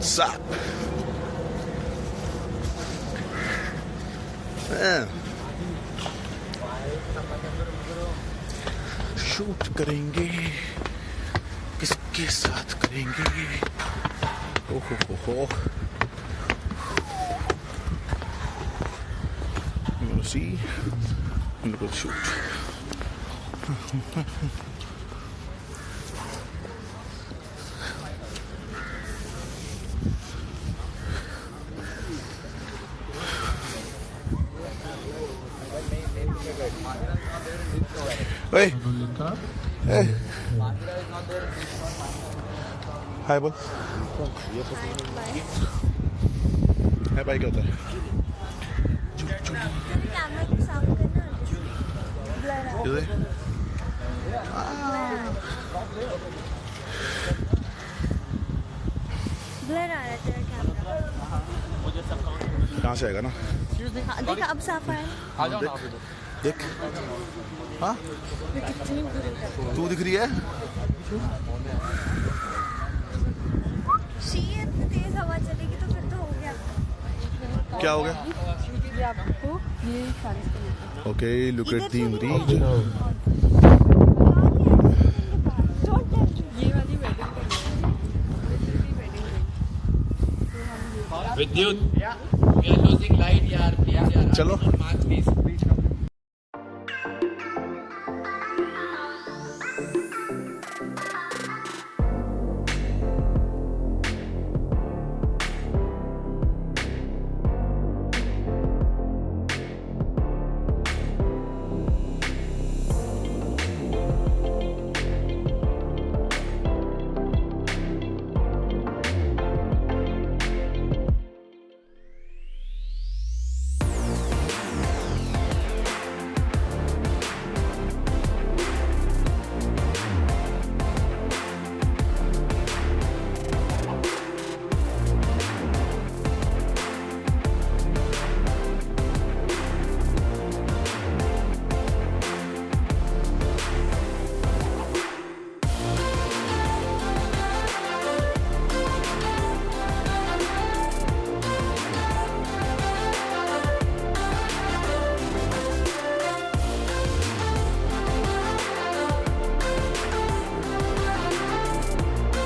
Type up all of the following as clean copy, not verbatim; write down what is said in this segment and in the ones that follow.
What's up? Shoot करेंगे, किसके साथ करेंगे? ओहो हो, see, look at the shoot. Hey. Hey. Hi, boss. Hi, bye. क्या होता है? कैमरा को साफ करना ब्लर आ रहा है तेरा कैमरा। कहाँ से आएगा ना? देखा अब साफ आया ना? देख। हाँ? तू दिख रही है? इतनी तेज हवा चलेगी तो फिर तो हो गया। क्या हो गया? Okay, look at the image. विद्युत, we are losing light यार, please यार। चलो।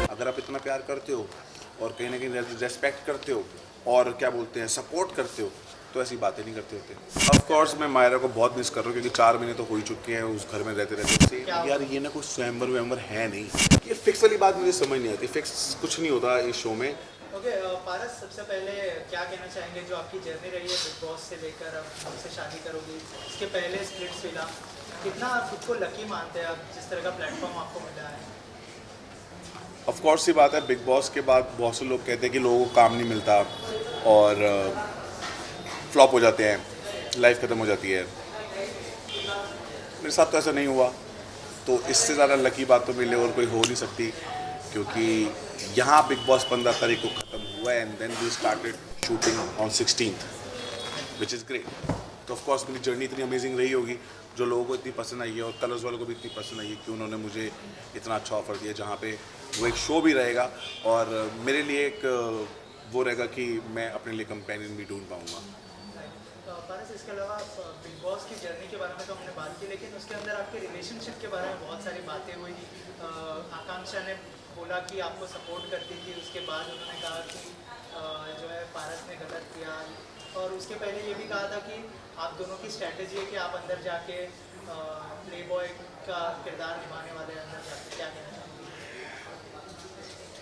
अगर आप इतना प्यार करते हो और कहीं ना कहीं रेस्पेक्ट करते हो और क्या बोलते हैं सपोर्ट करते हो तो ऐसी बातें नहीं करते होते। ऑफ कोर्स मैं मायरा को बहुत मिस कर रहा हूँ क्योंकि 4 महीने तो हो ही चुके हैं उस घर में रहते रहते। यार ये ना कुछ स्वयंवर वयंवर है नहीं, ये फिक्स वाली बात मुझे समझ नहीं आती। फिक्स कुछ नहीं होता इस शो में। ओके, पारस, सबसे पहले क्या कहना चाहेंगे जो आपकी जर्नी रही है बिग बॉस से लेकर अब हमसे शादी करोगी, इसके पहले स्प्लिट्स मिला, कितना आप खुद को लकी मानते हैं आप जिस तरह का प्लेटफॉर्म आपको मिला है? ऑफ कोर्स सी बात है, बिग बॉस के बाद बहुत से लोग कहते हैं कि लोगों को काम नहीं मिलता और फ्लॉप हो जाते हैं, लाइफ ख़त्म हो जाती है। मेरे साथ तो ऐसा नहीं हुआ, तो इससे ज़्यादा लकी बात तो मेरे लिए और कोई हो नहीं सकती क्योंकि यहाँ बिग बॉस 15 तारीख को ख़त्म हुआ है and then we started shooting on 16th which is great. तो ऑफ कोर्स मेरी जर्नी इतनी अमेजिंग रही होगी जो लोगों को इतनी पसंद आई है और कलर्स वालों को भी इतनी पसंद आई है कि उन्होंने मुझे इतना अच्छा ऑफर दिया जहाँ पे वो एक शो भी रहेगा और मेरे लिए एक वो रहेगा कि मैं अपने लिए कंपेनियन भी ढूंढ पाऊँगा। पारस, इसके अलावा बिग बॉस की जर्नी के बारे में तो हमने बात की, लेकिन उसके अंदर आपके रिलेशनशिप के बारे में बहुत सारी बातें हुई। आकांक्षा ने बोला कि आपको सपोर्ट करती थी, उसके बाद उन्होंने कहा कि जो है पारस ने गलत किया, और उसके पहले ये भी कहा था कि आप दोनों की स्ट्रैटेजी है कि आप अंदर जाके प्ले बॉय का किरदार निभाने वाले हैं अंदर जाके। क्या कहना चाहेंगे?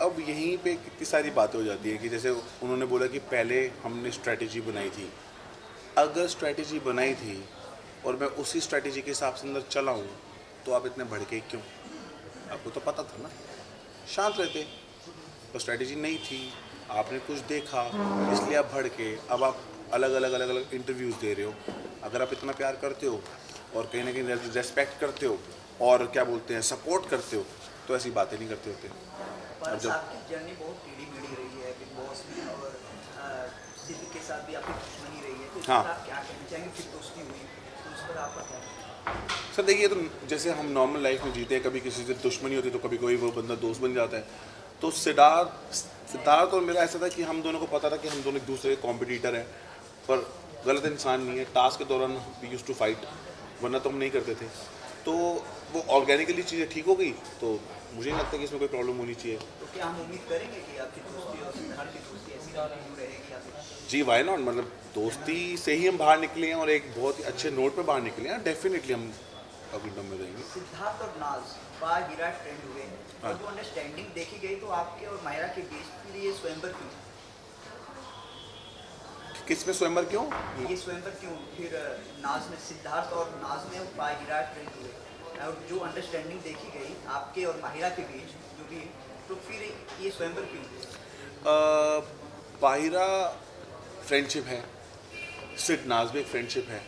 अब यहीं पे कितनी सारी बातें हो जाती है कि जैसे उन्होंने बोला कि पहले हमने स्ट्रैटेजी बनाई थी। अगर स्ट्रैटेजी बनाई थी और मैं उसी स्ट्रैटेजी के हिसाब से अंदर चला हूँ तो आप इतने भड़के क्यों? आपको तो पता था ना, शांत रहते। तो स्ट्रैटेजी नहीं थी, आपने कुछ देखा इसलिए आप भड़के। अब आप अलग अलग इंटरव्यूज़ दे रहे हो। अगर आप इतना प्यार करते हो और कहीं ना कहीं रेस्पेक्ट करते हो और क्या बोलते हैं सपोर्ट करते हो तो ऐसी बातें नहीं करते होते। पर आपकी जर्नी बहुत टेढ़ी मेढ़ी रही है बिग बॉस में और सिद्दीक के साथ भी आपकी दुश्मनी रही है, तो हाँ। आप क्या कहना चाहेंगे? फिर दोस्ती हुई तो उस पर आपका क्या? सर देखिए, तो जैसे हम नॉर्मल लाइफ में जीते हैं, कभी किसी से दुश्मनी होती है तो कभी कोई वो बंदा दोस्त बन जाता है। तो सिद्धार्थ सिद्धार्थ और मेरा ऐसा था कि हम दोनों को पता था कि हम दोनों एक दूसरे के कॉम्पिटिटर हैं, पर गलत इंसान नहीं है। टास्क के दौरान वी यूज्ड टू फाइट, वरना तो हम नहीं करते थे। तो वो ऑर्गेनिकली चीज़ें ठीक हो गई, तो मुझे नहीं लगता कि इसमें कोई प्रॉब्लम होनी चाहिए। तो क्या हम उम्मीद करेंगे कि आपकी दोस्ती और सिद्धार्थ की दोस्ती ऐसी कंटिन्यू रहेगी या फिर? जी वाई नॉट, मतलब दोस्ती से ही हम बाहर निकले हैं और एक बहुत ही अच्छे नोट पे बाहर निकले हैं। डेफिनेटली हम अभी दम में रहेंगे। सिद्धार्थ और नाज बार विराट ट्रेंड हुए हाँ। और जो अंडरस्टैंडिंग देखी गई तो आपके और मायरा के बीच के लिए स्वयंवर क्यों? किस में स्वयंवर क्यों? ये स्वयंवर क्यों? फिर नाज में सिद्धार्थ और नाज में बार विराट ट्रेंड हुए और जो अंडरस्टैंडिंग देखी गई आपके और माहिरा के बीच जो भी, तो फिर ये स्वयंवर क्यों? पाहिरा फ्रेंडशिप है, सिड नाज भी एक फ्रेंडशिप है,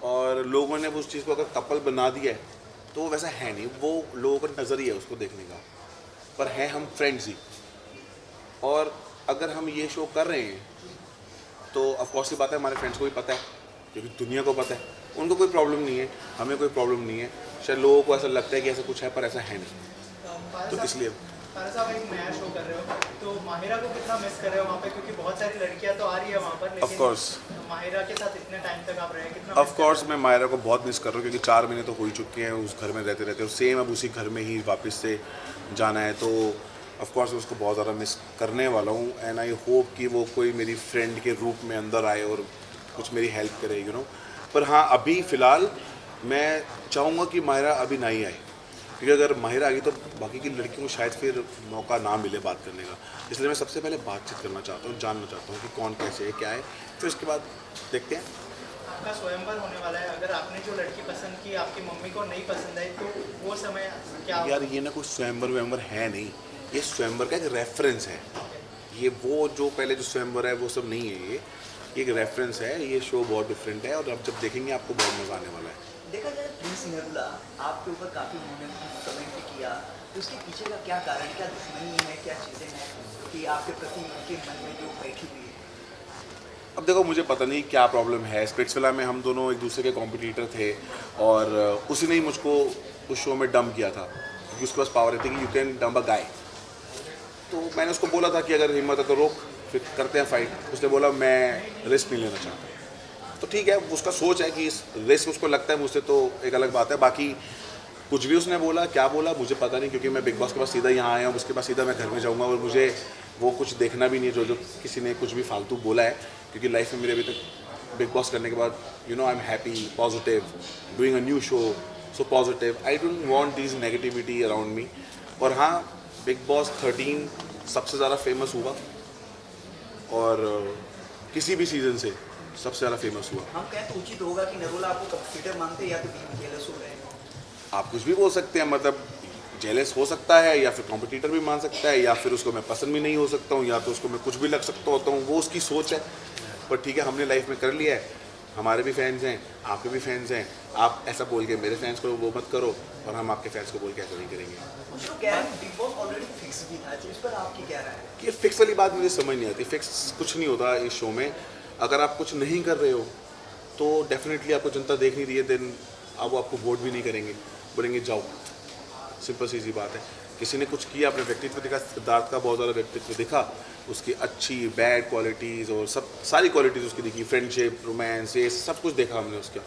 और लोगों ने उस चीज़ को अगर कपल बना दिया है तो वो वैसा है नहीं। वो लोगों का नज़रिया है उसको देखने का, पर है हम फ्रेंड्स ही। और अगर हम ये शो कर रहे हैं तो ऑफकोर्स की बात है, हमारे फ्रेंड्स को भी पता है, क्योंकि दुनिया को पता है, उनको कोई प्रॉब्लम नहीं है, हमें कोई प्रॉब्लम नहीं है। शायद लोगों को ऐसा लगता है कि ऐसा कुछ है, पर ऐसा है नहीं। तो इसलिए फारस साहब एक नया शो कर रहे हो, तो माहिरा को कितना मिस कर रहे हो वहाँ पे? क्योंकि बहुत सारी लड़कियाँ तो आ रही है वहाँ पर, Of course. लेकिन माहिरा के साथ इतने टाइम तक आप रहे, कितना ऑफ कोर्स मैं मायरा को बहुत मिस कर रहा हूँ, क्योंकि 4 महीने तो हो ही चुके हैं उस घर में रहते रहते, और सेम अब उसी घर में ही वापस से जाना है। तो ऑफ कोर्स मैं उसको बहुत ज़्यादा मिस करने वाला हूँ, एंड आई होप कि वो कोई मेरी फ्रेंड के रूप में अंदर आए और कुछ मेरी हेल्प करे, यू नो। पर हाँ, अभी फ़िलहाल मैं चाहूँगा कि माहिरा अभी ना ही आए, क्योंकि अगर माहिरा आ गई तो बाकी की लड़कियों को शायद फिर मौका ना मिले बात करने का। इसलिए मैं सबसे पहले बातचीत करना चाहता हूँ, जानना चाहता हूँ कि कौन कैसे है, क्या है, फिर उसके बाद देखते हैं। आपका स्वयंवर होने वाला है, अगर आपने जो लड़की पसंद की आपकी मम्मी को नहीं पसंद आई तो वो समय क्या यार ये ना कुछ स्वयंवर व्यंवर है नहीं, ये स्वयंवर का एक रेफरेंस है। ये वो जो पहले जो स्वयंवर है वो सब नहीं है, ये एक रेफरेंस है। ये शो बहुत डिफरेंट है, और अब जब देखेंगे आपको बहुत मज़ा आने वाला है। देखा जाए प्रिंस नरूला आपके ऊपर काफ़ी उन्होंने कमेंट भी किया, तो उसके पीछे का क्या कारण, क्या दुश्मनी है, क्या चीज़ें हैं कि आपके प्रति उनके मन में जो बैठी हुई है? अब देखो, मुझे पता नहीं क्या प्रॉब्लम है। स्पिट्सविला में हम दोनों एक दूसरे के कॉम्पिटिटर थे, और उसी ने ही मुझको उस शो में डंप किया था, क्योंकि उसके पास पावर थी कि यू कैन डंप अ गाय। तो मैंने उसको बोला था कि अगर हिम्मत है तो रोक, फिर करते हैं फाइट। उसने बोला मैं रिस्क नहीं लेना चाहता। तो ठीक है, उसका सोच है कि इस रिस्क उसको लगता है, मुझसे तो एक अलग बात है। बाकी कुछ भी उसने बोला, क्या बोला मुझे पता नहीं, क्योंकि मैं बिग बॉस के पास सीधा यहाँ आया हूँ, उसके बाद सीधा मैं घर में जाऊँगा, और मुझे वो कुछ देखना भी नहीं है जो किसी ने कुछ भी फालतू बोला है। क्योंकि लाइफ में मेरे अभी तक बिग बॉस करने के बाद you know I am happy, positive, doing a new show, so positive. I don't want this negativity around me. और हाँ, बिग बॉस 13 सबसे ज़्यादा फेमस हुआ, और किसी भी सीज़न से सबसे ज़्यादा फेमस हुआ। हम कहें तो उचित होगा कि नरूला आपको कंप्यूटर मानते हैं या तो जेलस हो रहे हैं? आप कुछ भी बोल सकते हैं, मतलब जेलस हो सकता है, या फिर कॉम्पिटिटर भी मान सकता है, या फिर उसको मैं पसंद भी नहीं हो सकता हूँ, या तो उसको मैं कुछ भी लग सकता होता हूँ, वो उसकी सोच है। पर ठीक है, हमने लाइफ में कर लिया है, हमारे भी फैंस हैं, आपके भी फैंस हैं। आप ऐसा बोल के मेरे फैंस को वो मत करो, और हम आपके फैंस को बोल के ऐसा नहीं करेंगे। कुछ लोग कह रहे हैं बिग बॉस ऑलरेडी फिक्स भी था, तो इस पर आपकी क्या राय है? ये फिक्स वाली बात मुझे समझ नहीं आती। फिक्स कुछ नहीं होता इस शो में। अगर आप कुछ नहीं कर रहे हो तो डेफिनेटली आपको जनता देख नहीं रही है, देन अब वो आपको वोट भी नहीं करेंगे, बोलेंगे जाओ। सिंपल सी बात है। किसी ने कुछ किया, अपने व्यक्तित्व दिखा, सिद्धार्थ का बहुत ज़्यादा व्यक्तित्व दिखा, उसकी अच्छी बैड क्वालिटीज़ और सब सारी क्वालिटीज़ उसकी दिखी, फ्रेंडशिप, रोमांस, ये सब कुछ देखा हमने उसका।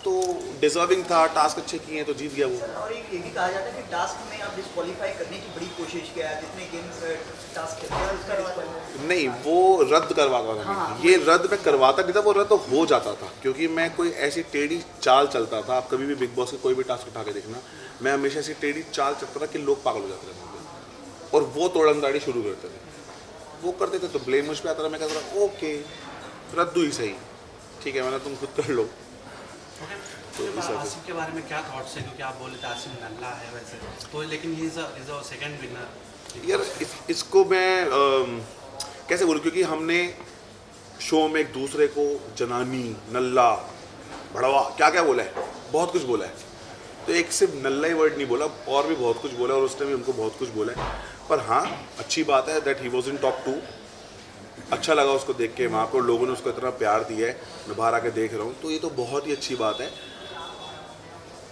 तो डिजर्विंग था, टास्क अच्छे किए हैं तो जीत गया वो। और एक ये भी कहा जाता है कि टास्क में आप डिस्क्वालीफाई करने की बड़ी कोशिश किया है, जितने गेम्स टास्क खेलते हैं उसका disqualify- नहीं, वो रद्द करवाता था। हाँ। ये रद्द मैं करवाता नहीं था, वो रद्द हो जाता था, क्योंकि मैं कोई ऐसी टेढ़ी चाल चलता था। आप कभी भी बिग बॉस के कोई भी टास्क उठा के देखना, मैं हमेशा ऐसी टेढ़ी चाल चलता था कि लोग पागल हो जाते थे मुझे, और वो तोड़नदाड़ी शुरू करते थे। वो करते थे तो ब्लेम मुझ पर आता था। मैं कहता था ओके रद्दू ही सही, ठीक है, मैंने तुम खुद कर लो। तो आसिम के बारे में क्या थॉट्स है, क्योंकि आप बोले थे आसिम नल्ला है वैसे तो, लेकिन he is a second winner. यार इसको मैं कैसे बोलूँ, क्योंकि हमने शो में एक दूसरे को जनानी, नल्ला, भड़वा, क्या क्या बोला है, बहुत कुछ बोला है। तो एक सिर्फ नल्ला ही वर्ड नहीं बोला, और भी बहुत कुछ बोला, और उस टाइम भी हमको बहुत कुछ बोला है। पर हाँ, अच्छी बात है that he was in top 2। अच्छा लगा उसको देख के, वहाँ पर लोगों ने उसको इतना प्यार दिया है, मैं बाहर आके देख रहा हूँ, तो ये तो बहुत ही अच्छी बात है।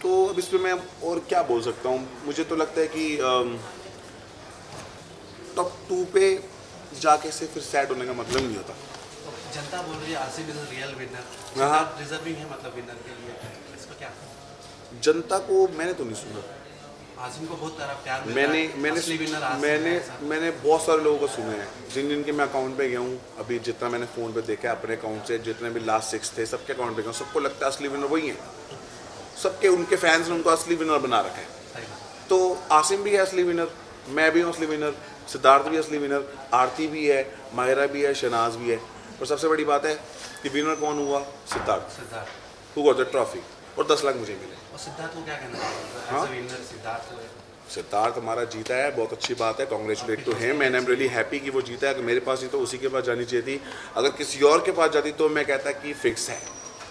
तो अब इसमें मैं और क्या बोल सकता हूँ। मुझे तो लगता है कि टॉप 2 पे जाके से फिर सैड होने का मतलब नहीं होता। तो जनता बोल रही है आसिम इज रियल विनर, हाँ। डिजर्विंग है मतलब विनर के लिए, इसको क्या? जनता को मैंने तो नहीं सुना, आसिम को बहुत सारा प्यार मिला मैंने है, मैंने असली विनर आसिम मैंने है ऐसा। मैंने बहुत सारे लोगों को सुना है, जिन के मैं अकाउंट पे गया हूँ, अभी जितना मैंने फ़ोन पे देखा है अपने अकाउंट से, जितने भी लास्ट 6 थे सबके अकाउंट पे गया हूँ, सबको लगता है असली विनर वही है। सबके उनके फैंस ने उनको असली विनर बना रखा है। सही बात। तो आसिम भी है असली विनर, मैं भी हूँ असली विनर, सिद्धार्थ भी असली विनर, आरती भी है, माहिरा भी है, शहनाज भी है। और सबसे बड़ी बात है कि विनर कौन हुआ? Siddharth, Siddharth. Who got the trophy, और 10 लाख मुझे मिले। और सिद्धार्थ को क्या कहना चाहिए हाँ? As a winner? सिद्धार्थ को सिद्धार्थ हमारा जीता है, बहुत अच्छी बात है, congratulate to him and I am really happy कि वो जीता है। अगर मेरे पास नहीं तो उसी के पास जानी चाहिए थी। अगर किसी और के पास जाती तो मैं कहता कि फिक्स है।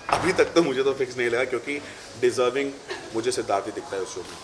अभी तक तो मुझे तो फिक्स नहीं लगा, क्योंकि डिजर्विंग मुझे सिद्धार्थ ही दिखता है उस शो में।